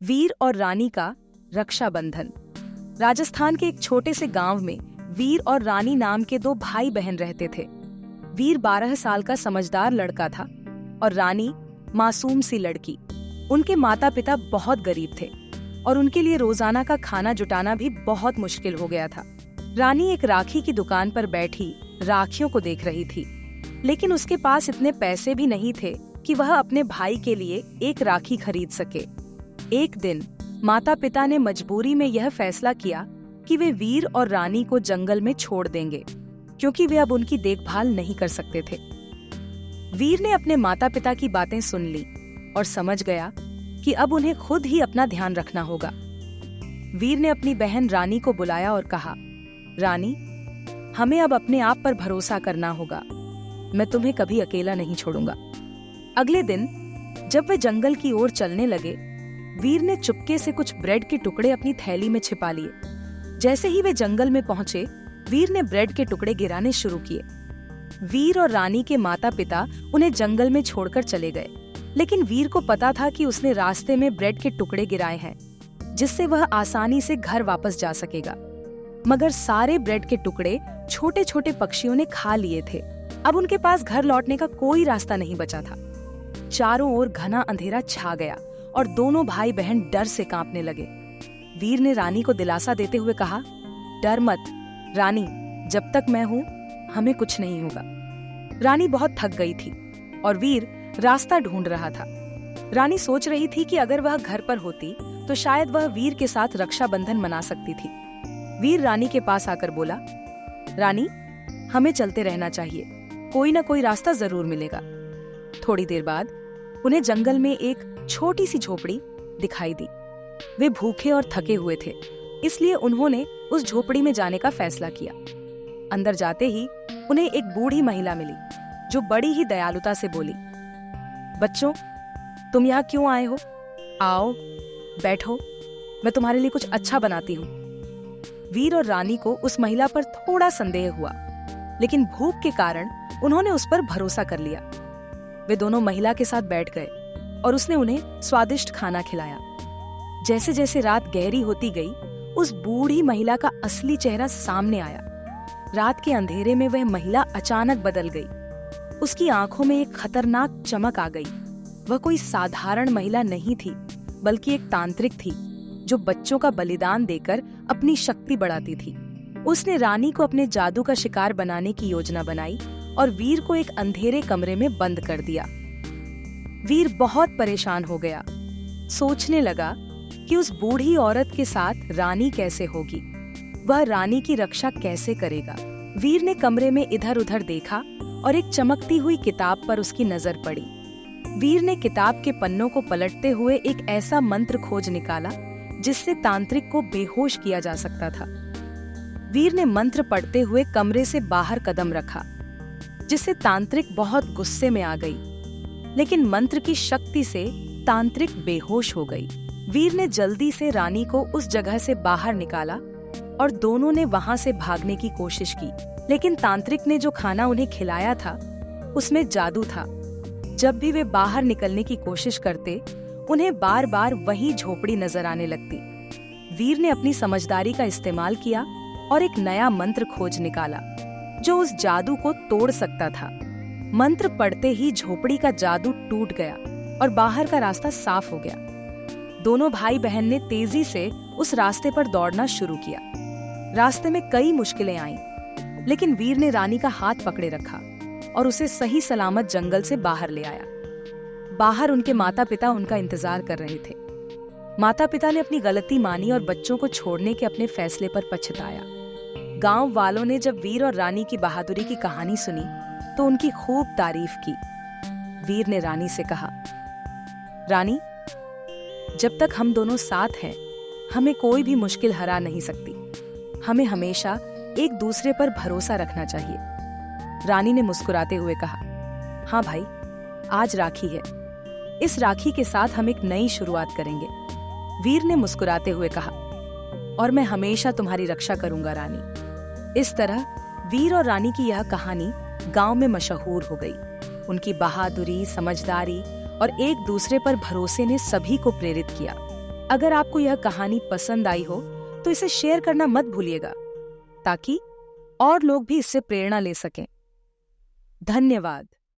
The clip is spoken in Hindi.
वीर और रानी का रक्षाबंधन। राजस्थान के एक छोटे से गांव में वीर और रानी नाम के दो भाई बहन रहते थे। वीर 12 साल का समझदार लड़का था और रानी मासूम सी लड़की। उनके माता पिता बहुत गरीब थे और उनके लिए रोजाना का खाना जुटाना भी बहुत मुश्किल हो गया था। रानी एक राखी की दुकान पर बैठी राखियों को देख रही थी, लेकिन उसके पास इतने पैसे भी नहीं थे कि वह अपने भाई के लिए एक राखी खरीद सके। एक दिन माता पिता ने मजबूरी में यह फैसला किया कि वे वीर और रानी को जंगल में छोड़ देंगे, क्योंकि वे अब उनकी देखभाल नहीं कर सकते थे। वीर ने अपने माता पिता की बातें सुन ली और समझ गया कि अब उन्हें खुद ही अपना ध्यान रखना होगा। वीर ने अपनी बहन रानी को बुलाया और कहा, रानी, हमें अब अपने आप पर भरोसा करना होगा। मैं तुम्हें कभी अकेला नहीं छोड़ूंगा। अगले दिन जब वे जंगल की ओर चलने लगे, वीर ने चुपके से कुछ ब्रेड के टुकड़े अपनी थैली में छिपा लिए। जैसे ही वे जंगल में पहुंचे, वीर ने ब्रेड के टुकड़े गिराने शुरू किए। वीर और रानी के माता पिता उन्हें जंगल में छोड़कर चले गए, लेकिन वीर को पता था कि उसने रास्ते में ब्रेड के टुकड़े गिराए हैं, जिससे वह आसानी से घर वापस जा सकेगा। मगर सारे ब्रेड के टुकड़े छोटे छोटे पक्षियों ने खा लिए थे। अब उनके पास घर लौटने का कोई रास्ता नहीं बचा था। चारों ओर घना अंधेरा छा गया और दोनों भाई बहन डर से कांपने लगे। वीर ने रानी को दिलासा देते हुए कहा, डर मत रानी, जब तक मैं हूं हमें कुछ नहीं होगा। रानी बहुत थक गई थी और वीर रास्ता ढूंढ रहा था। रानी सोच रही थी कि अगर वह घर पर होती तो शायद वह वीर के साथ रक्षाबंधन मना सकती थी। वीर रानी के पास आकर बोला, रानी, हमें चलते रहना चाहिए, कोई ना कोई रास्ता जरूर मिलेगा। थोड़ी देर बाद उन्हें जंगल में एक छोटी सी झोपड़ी दिखाई दी। वे भूखे और थके हुए थे, इसलिए उन्होंने उस झोपड़ी में जाने का फैसला किया। अंदर जाते ही उन्हें एक बूढ़ी महिला मिली, जो बड़ी ही दयालुता से बोली, बच्चों, तुम यहाँ क्यों आए हो? आओ, बैठो, मैं तुम्हारे लिए कुछ अच्छा बनाती हूँ। वीर और रानी को उस महिला पर थोड़ा संदेह हुआ, लेकिन भूख के कारण उन्होंने उस पर भरोसा कर लिया। वे दोनों महिला के साथ बैठ गए और उसने उन्हें स्वादिष्ट खाना खिलाया। जैसे जैसे रात गहरी होती गई, उस बूढ़ी महिला का असली चेहरा सामने आया। रात के अंधेरे में वह महिला अचानक बदल गई। उसकी आंखों में एक खतरनाक चमक आ गई। वह कोई साधारण महिला नहीं थी, बल्कि एक तांत्रिक थी, जो बच्चों का बलिदान देकर अपनी शक्ति बढ़ाती थी। उसने रानी को अपने जादू का शिकार बनाने की योजना बनाई और वीर को एक अंधेरे कमरे में बंद कर दिया। वीर बहुत परेशान हो गया, सोचने लगा कि उस बूढ़ी औरत के साथ रानी कैसे होगी, वह रानी की रक्षा कैसे करेगा। वीर ने कमरे में इधर उधर देखा और एक चमकती हुई किताब पर उसकी नजर पड़ी। वीर ने किताब के पन्नों को पलटते हुए एक ऐसा मंत्र खोज निकाला जिससे तांत्रिक को बेहोश किया जा सकता था। वीर ने मंत्र पढ़ते हुए कमरे से बाहर कदम रखा, जिससे तांत्रिक बहुत गुस्से में आ गई, लेकिन मंत्र की शक्ति से तांत्रिक बेहोश हो गई। वीर ने जल्दी से रानी को उस जगह से बाहर निकाला और दोनों ने वहां से भागने की कोशिश की, लेकिन तांत्रिक ने जो खाना उन्हें खिलाया था उसमें जादू था। जब भी वे बाहर निकलने की कोशिश करते, उन्हें बार बार वही झोपड़ी नजर आने लगती। वीर ने अपनी समझदारी का इस्तेमाल किया और एक नया मंत्र खोज निकाला जो उस जादू को तोड़ सकता था। मंत्र पढ़ते ही झोपड़ी का जादू टूट गया और बाहर का रास्ता साफ हो गया। दोनों भाई बहन ने तेजी से उस रास्ते पर दौड़ना शुरू किया। रास्ते में कई मुश्किलें आईं, लेकिन वीर ने रानी का हाथ पकड़े रखा और उसे सही सलामत जंगल से बाहर ले आया। बाहर उनके माता पिता उनका इंतजार कर रहे थे। माता पिता ने अपनी गलती मानी और बच्चों को छोड़ने के अपने फैसले पर पछताया। गांव वालों ने जब वीर और रानी की बहादुरी की कहानी सुनी तो उनकी खूब तारीफ की। वीर ने रानी से कहा, रानी, जब तक हम दोनों साथ हैं, हमें कोई भी मुश्किल हरा नहीं सकती। हमें हमेशा एक दूसरे पर भरोसा रखना चाहिए। रानी ने मुस्कुराते हुए कहा, हाँ भाई, आज राखी है, इस राखी के साथ हम एक नई शुरुआत करेंगे। वीर ने मुस्कुराते हुए कहा, और मैं हमेशा तुम्हारी रक्षा करूंगा रानी। इस तरह वीर और रानी की यह कहानी गांव में मशहूर हो गई। उनकी बहादुरी, समझदारी और एक दूसरे पर भरोसे ने सभी को प्रेरित किया। अगर आपको यह कहानी पसंद आई हो तो इसे शेयर करना मत भूलिएगा, ताकि और लोग भी इससे प्रेरणा ले सकें। धन्यवाद।